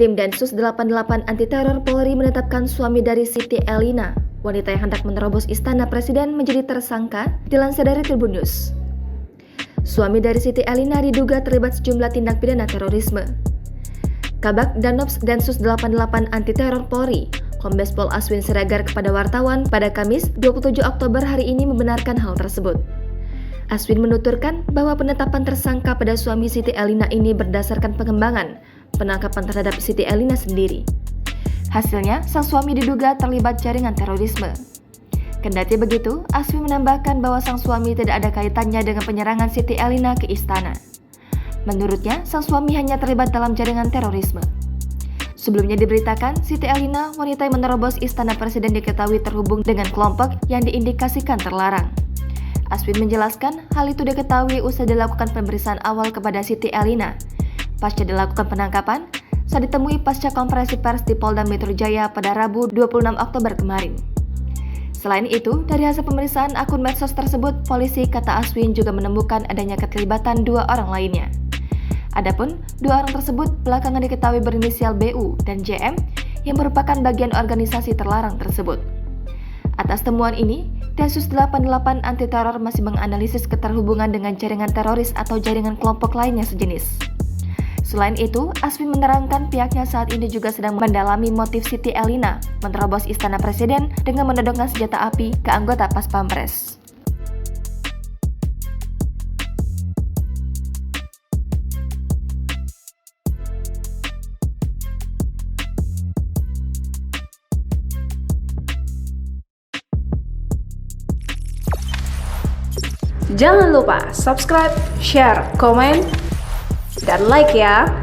Tim Densus 88 Anti Teror Polri menetapkan suami dari Siti Elina, wanita yang hendak menerobos Istana Presiden, menjadi tersangka, dilansir dari Tribun News. Suami dari Siti Elina diduga terlibat sejumlah tindak pidana terorisme. Kabak Danops Densus 88 Anti Teror Polri, Kombes Pol Aswin Siregar kepada wartawan pada Kamis 27 Oktober hari ini membenarkan hal tersebut. Aswin menuturkan bahwa penetapan tersangka pada suami Siti Elina ini berdasarkan pengembangan penangkapan terhadap Siti Elina sendiri. Hasilnya, sang suami diduga terlibat jaringan terorisme. Kendati begitu, Aswin menambahkan bahwa sang suami tidak ada kaitannya dengan penyerangan Siti Elina ke istana. Menurutnya, sang suami hanya terlibat dalam jaringan terorisme. Sebelumnya diberitakan, Siti Elina, wanita yang menerobos Istana Presiden, diketahui terhubung dengan kelompok yang diindikasikan terlarang. Aswin menjelaskan hal itu diketahui usai dilakukan pemeriksaan awal kepada Siti Elina. Pasca dilakukan penangkapan, saat ditemui pasca konferensi pers di Polda Metro Jaya pada Rabu 26 Oktober kemarin. Selain itu, dari hasil pemeriksaan akun medsos tersebut, polisi, kata Aswin, juga menemukan adanya keterlibatan 2 orang lainnya. Adapun 2 orang tersebut belakangan diketahui berinisial BU dan JM yang merupakan bagian organisasi terlarang tersebut. Atas temuan ini, Densus 88 Anti Teror masih menganalisis keterhubungan dengan jaringan teroris atau jaringan kelompok lainnya sejenis. Selain itu, Aswin menerangkan pihaknya saat ini juga sedang mendalami motif Siti Elina menerobos Istana Presiden dengan menodongkan senjata api ke anggota Pas Pampres. Jangan lupa subscribe, share, komen, dan like ya!